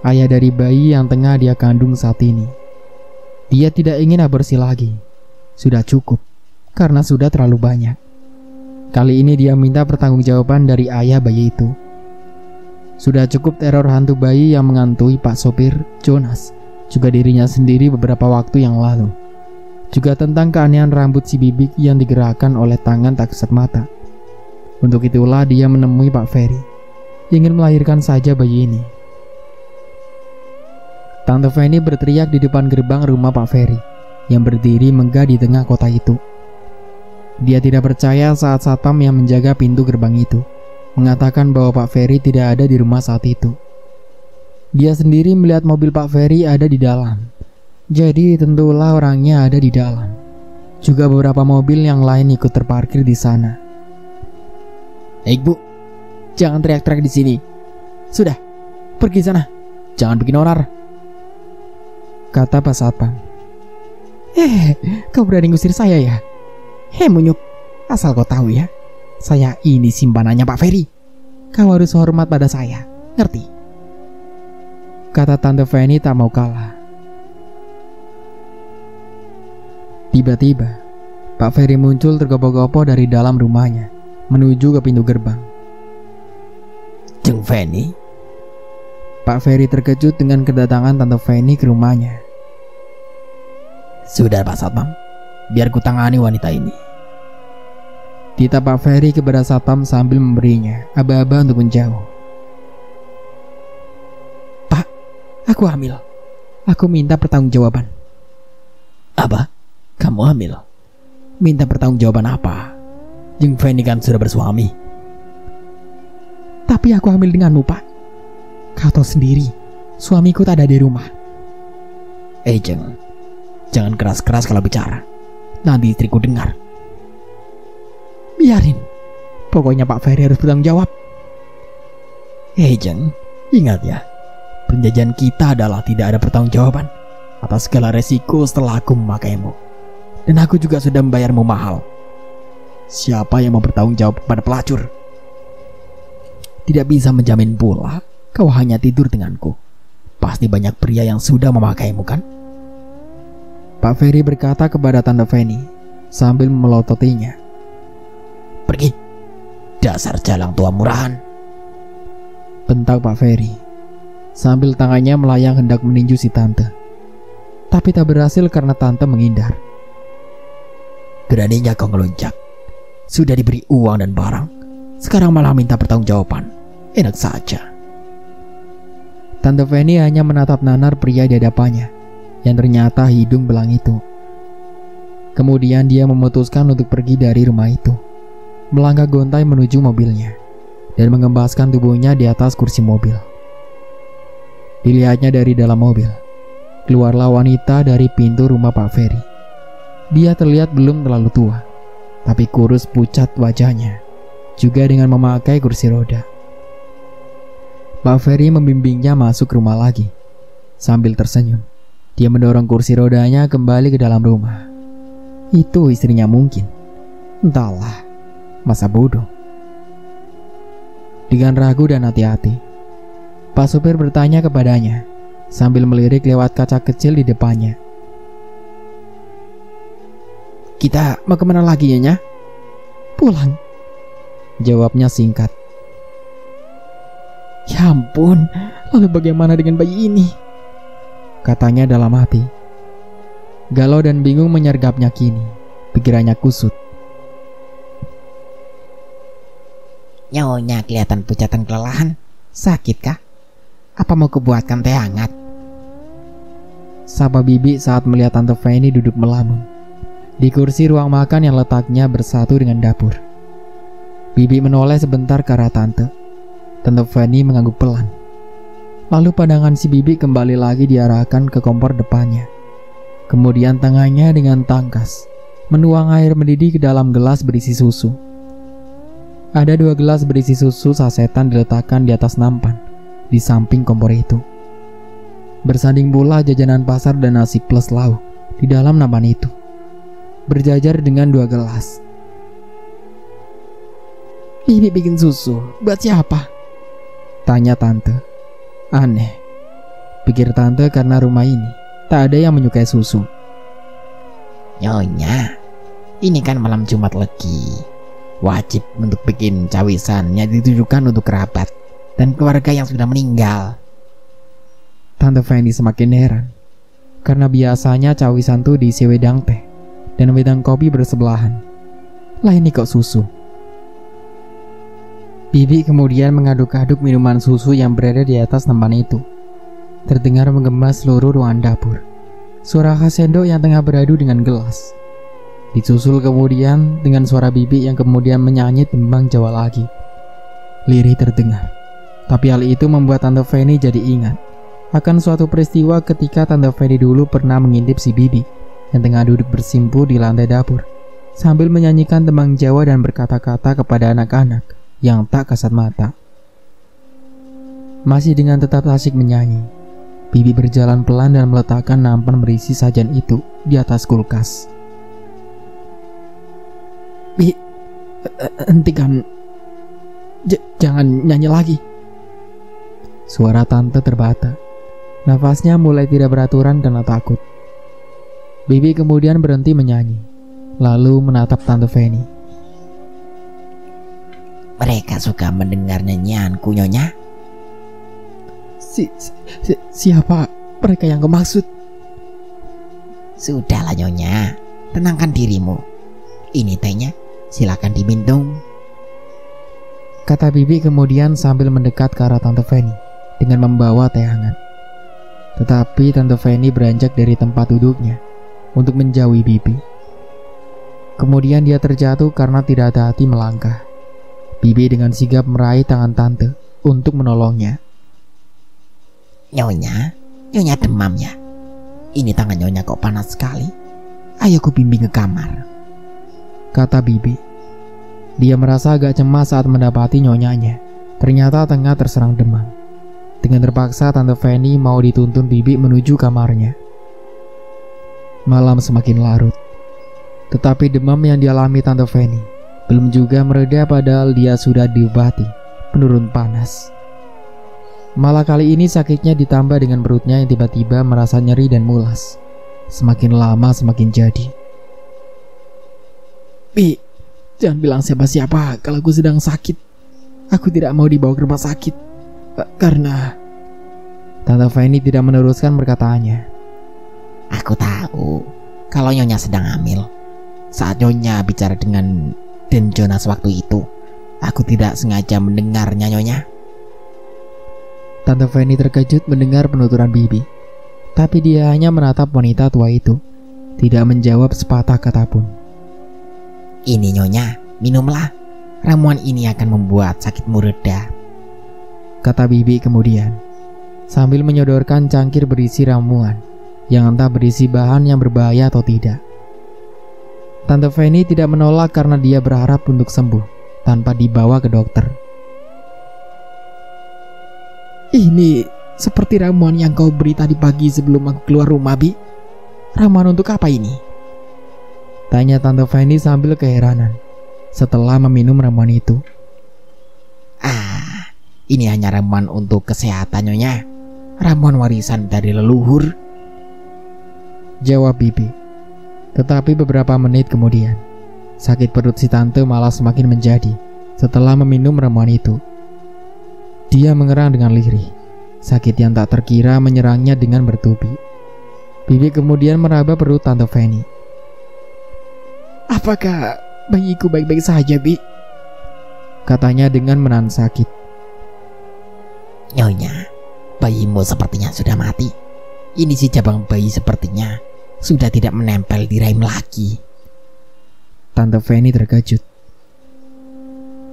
ayah dari bayi yang tengah dia kandung saat ini. Dia tidak ingin aborsi lagi. Sudah cukup, karena sudah terlalu banyak. Kali ini dia minta pertanggungjawaban dari ayah bayi itu. Sudah cukup teror hantu bayi yang mengantui Pak sopir Jonas, juga dirinya sendiri beberapa waktu yang lalu. Juga tentang keanehan rambut si bibik yang digerakkan oleh tangan tak kasat mata. Untuk itulah dia menemui Pak Ferry, ingin melahirkan saja bayi ini. Tante Fanny berteriak di depan gerbang rumah Pak Ferry yang berdiri megah di tengah kota itu. Dia tidak percaya saat satpam yang menjaga pintu gerbang itu mengatakan bahwa Pak Ferry tidak ada di rumah saat itu. Dia sendiri melihat mobil Pak Ferry ada di dalam. Jadi tentulah orangnya ada di dalam. Juga beberapa mobil yang lain ikut terparkir di sana. Hei Bu, jangan teriak-teriak di sini. Sudah, pergi sana. Jangan bikin onar, kata Pak Satpam. Kau berani ngusir saya ya? Munyuk, asal kau tahu ya, saya ini simpanannya Pak Ferry. Kau harus hormat pada saya, ngerti? Kata Tante Fanny tak mau kalah. Tiba-tiba, Pak Ferry muncul tergopoh-gopoh dari dalam rumahnya, menuju ke pintu gerbang. Jeng Fanny? Pak Ferry terkejut dengan kedatangan Tante Fanny ke rumahnya. Sudah Pak Satpam, biar ku tangani wanita ini. Titah Pak Ferry kepada Satpam sambil memberinya aba-aba untuk menjauh. Pak, aku hamil. Aku minta pertanggungjawaban. Apa? Kamu hamil? Minta pertanggungjawaban apa? Jeng Fanny kan sudah bersuami. Tapi aku hamil denganmu, Pak. Kau tahu sendiri, suamiku tak ada di rumah. Jeng, jangan keras-keras kalau bicara. Nanti istriku dengar. Biarin. Pokoknya Pak Ferry harus bertanggung jawab. Jeng, ingat ya, perjanjian kita adalah tidak ada pertanggungjawaban atas segala resiko setelah aku memakaimu. Dan aku juga sudah membayarmu mahal. Siapa yang mau bertanggung jawab pada pelacur? Tidak bisa menjamin pula kau hanya tidur denganku. Pasti banyak pria yang sudah memakaimu kan? Pak Ferry berkata kepada Tante Fanny sambil melototinya. Pergi, dasar jalang tua murahan, bentak Pak Ferry sambil tangannya melayang hendak meninju si tante. Tapi tak berhasil karena tante menghindar. Beraninya kau ngelunjak. Sudah diberi uang dan barang, sekarang malah minta pertanggungjawaban. Enak saja. Tante Fanny hanya menatap nanar pria di hadapannya yang ternyata hidung belang itu. Kemudian dia memutuskan untuk pergi dari rumah itu, melangkah gontai menuju mobilnya dan mengembaskan tubuhnya di atas kursi mobil. Dilihatnya dari dalam mobil, keluarlah wanita dari pintu rumah Pak Ferry. Dia terlihat belum terlalu tua, tapi kurus pucat wajahnya, juga dengan memakai kursi roda. Pak Ferry membimbingnya masuk rumah lagi. Sambil tersenyum, dia mendorong kursi rodanya kembali ke dalam rumah. Itu istrinya mungkin. Entahlah, masa bodoh. Dengan ragu dan hati-hati, Pak supir bertanya kepadanya sambil melirik lewat kaca kecil di depannya. Kita mau kemana lagi, Nyonya? Pulang, jawabnya singkat. Ya ampun, lalu bagaimana dengan bayi ini? Katanya dalam hati. Galau dan bingung menyergapnya kini. Pikirannya kusut. Nyonya kelihatan pucat dan kelelahan. Sakit kah? Apa mau kubuatkan teh hangat? Sapa Bibi saat melihat Tante Fanny duduk melamun di kursi ruang makan yang letaknya bersatu dengan dapur. Bibi menoleh sebentar ke arah Tante. Tante Fanny mengangguk pelan. Lalu pandangan si Bibi kembali lagi diarahkan ke kompor depannya. Kemudian tangannya dengan tangkas menuang air mendidih ke dalam gelas berisi susu. Ada 2 gelas berisi susu sasetan diletakkan di atas nampan di samping kompor itu. Bersanding pula jajanan pasar dan nasi plus lauk di dalam nampan itu, berjajar dengan 2 gelas. Bibi bikin susu buat siapa? Tanya Tante. Aneh, pikir Tante, karena rumah ini tak ada yang menyukai susu. Nyonya, ini kan malam Jumat Legi. Wajib untuk bikin cawisan yang ditujukan untuk kerabat dan keluarga yang sudah meninggal. Tante Fanny semakin heran, karena biasanya cawisan tuh diisi wedang teh dan wedang kopi bersebelahan. Lah ini kok susu? Bibi kemudian mengaduk-aduk minuman susu yang berada di atas nampan itu. Terdengar menggema seluruh ruangan dapur. Suara khas sendok yang tengah beradu dengan gelas. Disusul kemudian dengan suara Bibi yang kemudian menyanyi tembang Jawa lagi. Lirih terdengar. Tapi hal itu membuat Tante Fanny jadi ingat akan suatu peristiwa ketika Tante Fanny dulu pernah mengintip si Bibi yang tengah duduk bersimpu di lantai dapur sambil menyanyikan tembang Jawa dan berkata-kata kepada anak-anak yang tak kasat mata. Masih dengan tetap asyik menyanyi, Bibi berjalan pelan dan meletakkan nampan berisi sajian itu di atas kulkas. Bi, hentikan. Jangan nyanyi lagi. Suara Tante terbata. Nafasnya mulai tidak beraturan karena takut. Bibi kemudian berhenti menyanyi, lalu menatap Tante Fanny. Mereka suka mendengar nyanyianku, Nyonya. Siapa mereka yang kau maksud? Sudahlah, Nyonya, tenangkan dirimu. Ini tehnya, silakan diminum, kata Bibi kemudian sambil mendekat ke arah Tante Fanny dengan membawa teh hangat. Tetapi Tante Fanny beranjak dari tempat duduknya untuk menjauhi Bibi. Kemudian dia terjatuh karena tidak hati-hati melangkah. Bibi dengan sigap meraih tangan Tante untuk menolongnya. Nyonya demam ya? Ini tangan Nyonya kok panas sekali. Ayo ku bimbing ke kamar, kata Bibi. Dia merasa agak cemas saat mendapati nyonyanya ternyata tengah terserang demam. Dengan terpaksa Tante Fanny mau dituntun Bibi menuju kamarnya. Malam semakin larut, tetapi demam yang dialami Tante Fanny belum juga mereda padahal dia sudah diobati penurun panas. Malah kali ini sakitnya ditambah dengan perutnya yang tiba-tiba merasa nyeri dan mulas. Semakin lama semakin jadi. Bi, jangan bilang siapa-siapa kalau aku sedang sakit. Aku tidak mau dibawa ke rumah sakit karena... Tante Fanny tidak meneruskan perkataannya. Aku tahu kalau Nyonya sedang hamil. Saat Nyonya bicara dengan Den Jonas waktu itu, aku tidak sengaja mendengarnya, Nyonya. Tante Fanny terkejut mendengar penuturan Bibi, tapi dia hanya menatap wanita tua itu, tidak menjawab sepatah kata pun. Ini Nyonya, minumlah. Ramuan ini akan membuat sakitmu reda, kata Bibi kemudian, sambil menyodorkan cangkir berisi ramuan yang entah berisi bahan yang berbahaya atau tidak. Tante Fanny tidak menolak karena dia berharap untuk sembuh tanpa dibawa ke dokter. Ini seperti ramuan yang kau beri tadi pagi sebelum aku keluar rumah, Bi. Ramuan untuk apa ini? Tanya Tante Fanny sambil keheranan setelah meminum ramuan itu. Ini hanya ramuan untuk kesehatan, Nyonya. Ramuan warisan dari leluhur, jawab Bibi. Tetapi beberapa menit kemudian, sakit perut si tante malah semakin menjadi setelah meminum ramuan itu. Dia mengerang dengan lirih. Sakit yang tak terkira menyerangnya dengan bertubi. Bibi kemudian meraba perut Tante Fanny. Apakah bayiku baik-baik saja, Bi? Katanya dengan menahan sakit. Nyonya, bayimu sepertinya sudah mati. Ini si jabang bayi sepertinya sudah tidak menempel di rahim lagi. Tante Fanny terkejut.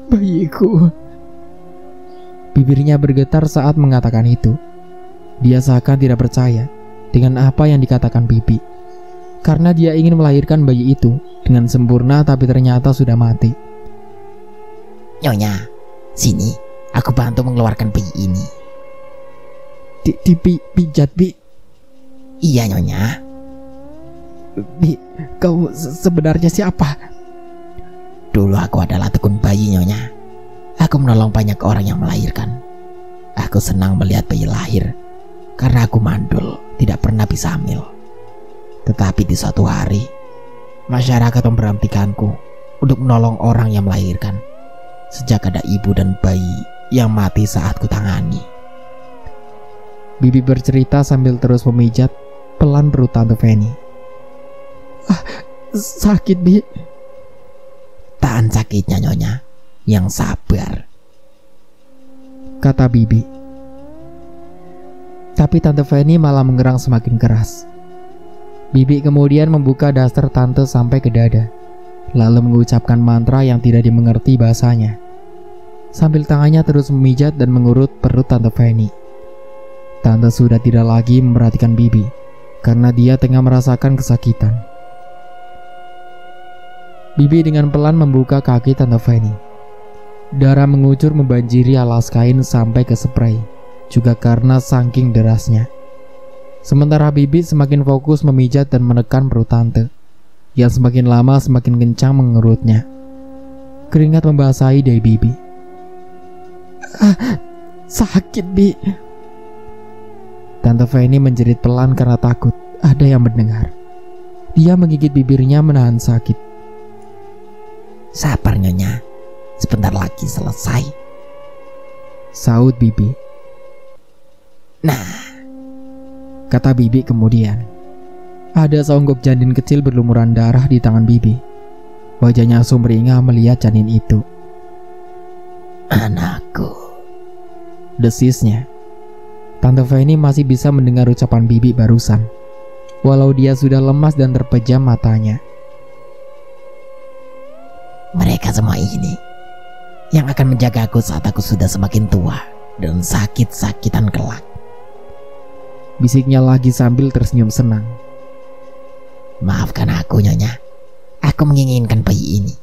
Bayiku. Bibirnya bergetar saat mengatakan itu. Dia seakan tidak percaya dengan apa yang dikatakan Bibi, karena dia ingin melahirkan bayi itu dengan sempurna, tapi ternyata sudah mati. Nyonya, sini, aku bantu mengeluarkan bayi ini. Dipijat, Bi? Iya, Nyonya. Bi, kau sebenarnya siapa? Dulu aku adalah tekun bayi, Nyonya. Aku menolong banyak orang yang melahirkan. Aku senang melihat bayi lahir, karena aku mandul, tidak pernah bisa hamil. Tetapi di suatu hari, masyarakat memberhentikanku untuk menolong orang yang melahirkan. Sejak ada ibu dan bayi yang mati saat kutangani. Bibi bercerita sambil terus memijat pelan perut Tante Fanny. Sakit, Bi. Tahan sakitnya, Nyonya. Yang sabar, kata Bibi. Tapi Tante Fanny malah mengerang semakin keras. Bibi kemudian membuka daster Tante sampai ke dada, lalu mengucapkan mantra yang tidak dimengerti bahasanya, sambil tangannya terus memijat dan mengurut perut Tante Fanny. Tante sudah tidak lagi memperhatikan Bibi karena dia tengah merasakan kesakitan. Bibi dengan pelan membuka kaki Tante Fanny. Darah mengucur membanjiri alas kain sampai ke spray, juga karena saking derasnya. Sementara Bibi semakin fokus memijat dan menekan perut Tante, yang semakin lama semakin kencang mengerutnya. Keringat membasahi dahi Bibi. Sakit, Bi. Tante Fanny menjerit pelan karena takut ada yang mendengar. Dia menggigit bibirnya menahan sakit. Sabar, Nyonya. Sebentar lagi selesai, sahut Bibi. Nah, kata Bibi kemudian. Ada seonggok janin kecil berlumuran darah di tangan Bibi. Wajahnya sumringah melihat janin itu. Anakku, desisnya. Tante Fanny masih bisa mendengar ucapan Bibi barusan, walau dia sudah lemas dan terpejam matanya. Mereka semua ini yang akan menjagaku saat aku sudah semakin tua dan sakit-sakitan kelak, bisiknya lagi sambil tersenyum senang. Maafkan aku, Nyonya. Aku menginginkan bayi ini.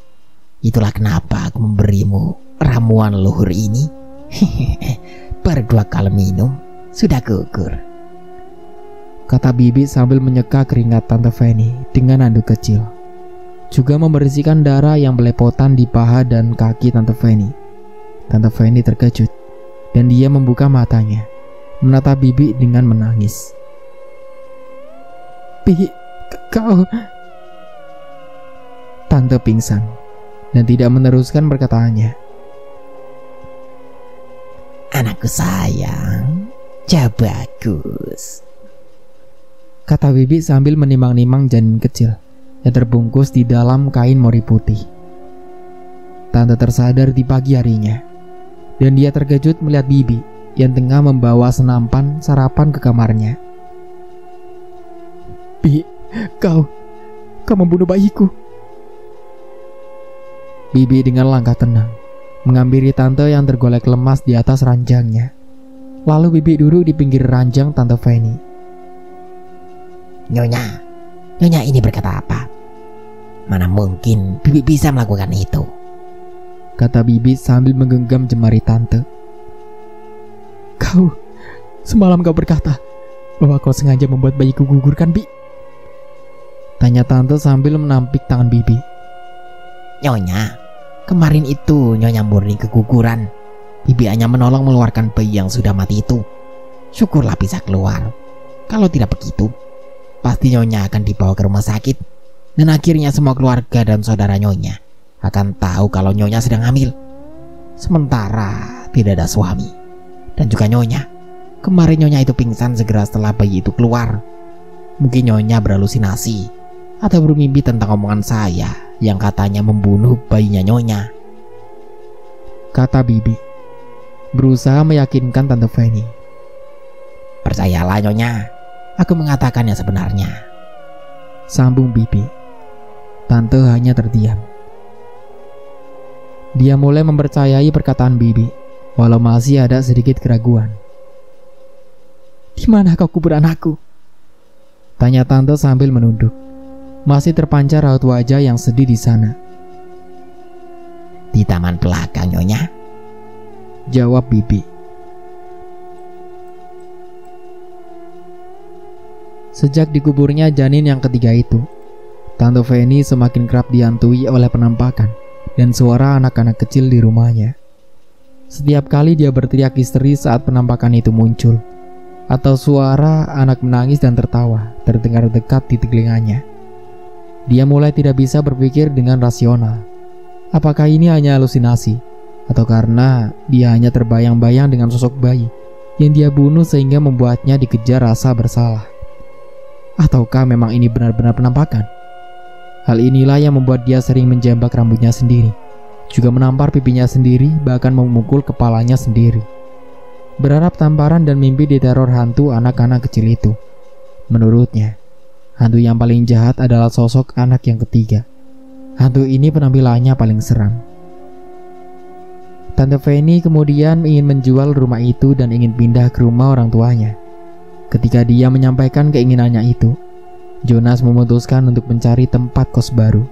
Itulah kenapa aku memberimu ramuan leluhur ini. Baru 2 kali minum sudah gugur, kata Bibi sambil menyeka keringat Tante Fanny dengan anduk kecil, juga membersihkan darah yang belepotan di paha dan kaki Tante Fanny. Tante Fanny terkejut dan dia membuka matanya, menatap Bibi dengan menangis. Bi, kau... Tante pingsan dan tidak meneruskan perkataannya. Anakku sayang, jauh bagus, kata Bibi sambil menimang-nimang janin kecil yang terbungkus di dalam kain mori putih. Tante tersadar di pagi harinya, dan dia terkejut melihat Bibi yang tengah membawa senampan sarapan ke kamarnya. Bi, kau membunuh bayiku. Bibi dengan langkah tenang menghampiri Tante yang tergolek lemas di atas ranjangnya. Lalu Bibi duduk di pinggir ranjang Tante Fanny. Nyonya ini berkata apa? Mana mungkin Bibi bisa melakukan itu, kata Bibi sambil menggenggam jemari Tante. Kau Semalam kau berkata bahwa kau sengaja membuat bayiku gugur kan, Bi? Tanya tante sambil menampik tangan Bibi. Nyonya, kemarin itu Nyonya murni keguguran. Bibi hanya menolong mengeluarkan bayi yang sudah mati itu. Syukurlah bisa keluar. Kalau tidak begitu, pasti Nyonya akan dibawa ke rumah sakit. Dan akhirnya semua keluarga dan saudara Nyonya akan tahu kalau Nyonya sedang hamil. Sementara tidak ada suami. Dan juga Nyonya, kemarin Nyonya itu pingsan segera setelah bayi itu keluar. Mungkin Nyonya berhalusinasi atau bermimpi tentang omongan saya yang katanya membunuh bayinya Nyonya, kata Bibi, berusaha meyakinkan Tante Fanny. Percayalah Nyonya, aku mengatakan yang sebenarnya, sambung Bibi. Tante hanya terdiam. Dia mulai mempercayai perkataan Bibi, walau masih ada sedikit keraguan. Di mana kau kubur anakku? Tanya Tante sambil menunduk. Masih terpancar raut wajah yang sedih di sana. Di taman belakang Nyonya, jawab Bibi. Sejak dikuburnya janin yang ketiga itu, Tante Fanny semakin kerap dihantui oleh penampakan dan suara anak-anak kecil di rumahnya. Setiap kali dia berteriak histeris saat penampakan itu muncul, atau suara anak menangis dan tertawa terdengar dekat di telinganya. Dia mulai tidak bisa berpikir dengan rasional. Apakah ini hanya halusinasi, atau karena dia hanya terbayang-bayang dengan sosok bayi yang dia bunuh sehingga membuatnya dikejar rasa bersalah? Ataukah memang ini benar-benar penampakan? Hal inilah yang membuat dia sering menjambak rambutnya sendiri, juga menampar pipinya sendiri, bahkan memukul kepalanya sendiri. Berharap tamparan dan mimpi diteror hantu anak-anak kecil itu. Menurutnya, hantu yang paling jahat adalah sosok anak yang ketiga. Hantu ini penampilannya paling seram. Tante Fanny kemudian ingin menjual rumah itu dan ingin pindah ke rumah orang tuanya. Ketika dia menyampaikan keinginannya itu, Jonas memutuskan untuk mencari tempat kos baru.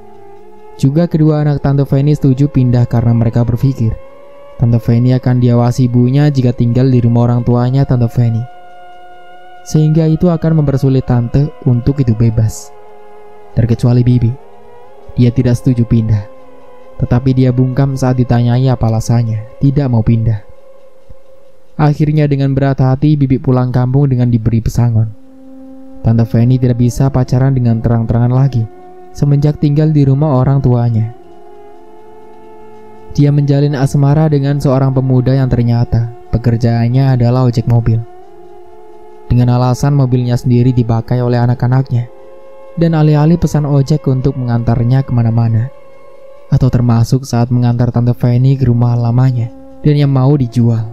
Juga kedua anak Tante Fanny setuju pindah karena mereka berpikir Tante Fanny akan diawasi ibunya jika tinggal di rumah orang tuanya Tante Fanny, sehingga itu akan mempersulit Tante untuk hidup bebas. Terkecuali Bibi, dia tidak setuju pindah, tetapi dia bungkam saat ditanyai apa alasannya tidak mau pindah. Akhirnya dengan berat hati Bibi pulang kampung dengan diberi pesangon. Tante Fanny tidak bisa pacaran dengan terang-terangan lagi semenjak tinggal di rumah orang tuanya. Dia menjalin asmara dengan seorang pemuda yang ternyata pekerjaannya adalah ojek mobil. Dengan alasan mobilnya sendiri dipakai oleh anak-anaknya, dan alih-alih pesan ojek untuk mengantarnya kemana-mana, atau termasuk saat mengantar Tante Fanny ke rumah lamanya dan yang mau dijual.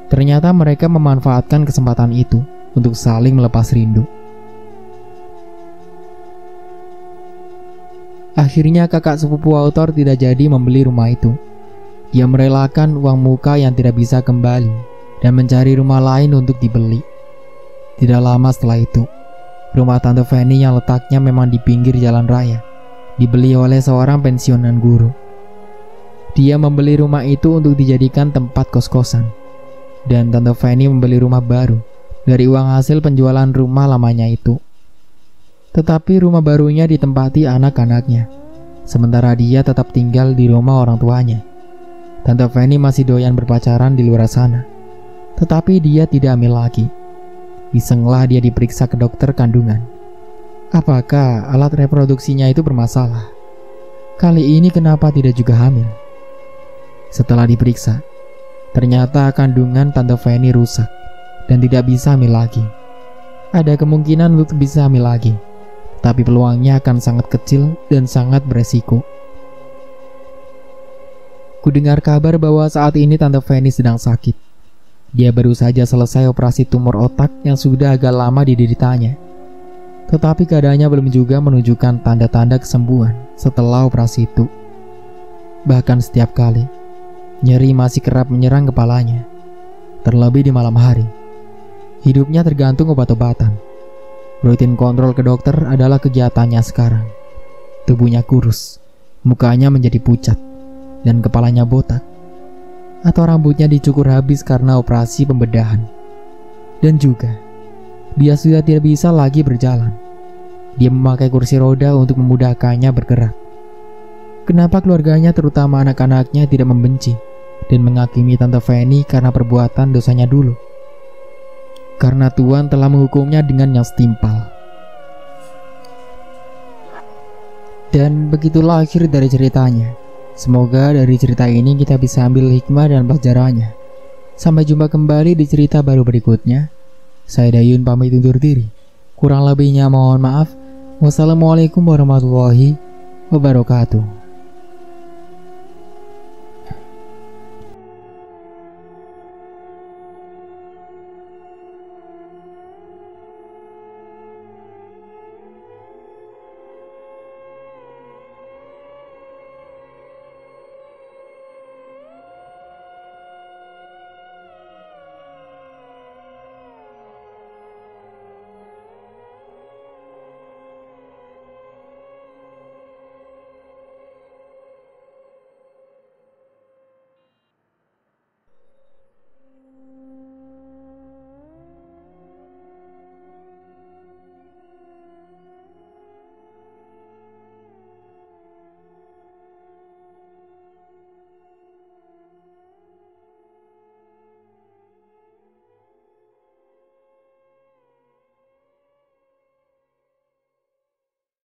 Ternyata mereka memanfaatkan kesempatan itu untuk saling melepas rindu. Akhirnya kakak sepupu Autor tidak jadi membeli rumah itu. Dia merelakan uang muka yang tidak bisa kembali dan mencari rumah lain untuk dibeli. Tidak lama setelah itu, rumah Tante Fanny yang letaknya memang di pinggir jalan raya dibeli oleh seorang pensiunan guru. Dia membeli rumah itu untuk dijadikan tempat kos-kosan, dan Tante Fanny membeli rumah baru dari uang hasil penjualan rumah lamanya itu. Tetapi rumah barunya ditempati anak-anaknya, sementara dia tetap tinggal di rumah orang tuanya. Tante Fanny masih doyan berpacaran di luar sana, tetapi dia tidak hamil lagi. Isenglah dia diperiksa ke dokter kandungan. Apakah alat reproduksinya itu bermasalah? Kali ini kenapa tidak juga hamil? Setelah diperiksa, ternyata kandungan Tante Fanny rusak dan tidak bisa hamil lagi. Ada kemungkinan untuk bisa hamil lagi, tapi peluangnya akan sangat kecil dan sangat beresiko. Kudengar kabar bahwa saat ini Tante Fanny sedang sakit. Dia baru saja selesai operasi tumor otak yang sudah agak lama dideritanya. Tetapi keadaannya belum juga menunjukkan tanda-tanda kesembuhan setelah operasi itu. Bahkan setiap kali, nyeri masih kerap menyerang kepalanya, terlebih di malam hari. Hidupnya tergantung obat-obatan. Rutin kontrol ke dokter adalah kegiatannya sekarang. Tubuhnya kurus, mukanya menjadi pucat, dan kepalanya botak, atau rambutnya dicukur habis karena operasi pembedahan. Dan juga, dia sudah tidak bisa lagi berjalan. Dia memakai kursi roda untuk memudahkannya bergerak. Kenapa keluarganya, terutama anak-anaknya, tidak membenci dan menghakimi Tante Fanny karena perbuatan dosanya dulu? Karena Tuhan telah menghukumnya dengan yang setimpal. Dan begitulah akhir dari ceritanya. Semoga dari cerita ini kita bisa ambil hikmah dan pelajarannya. Sampai jumpa kembali di cerita baru berikutnya. Saya Dayun pamit undur diri. Kurang lebihnya mohon maaf. Wassalamualaikum warahmatullahi wabarakatuh.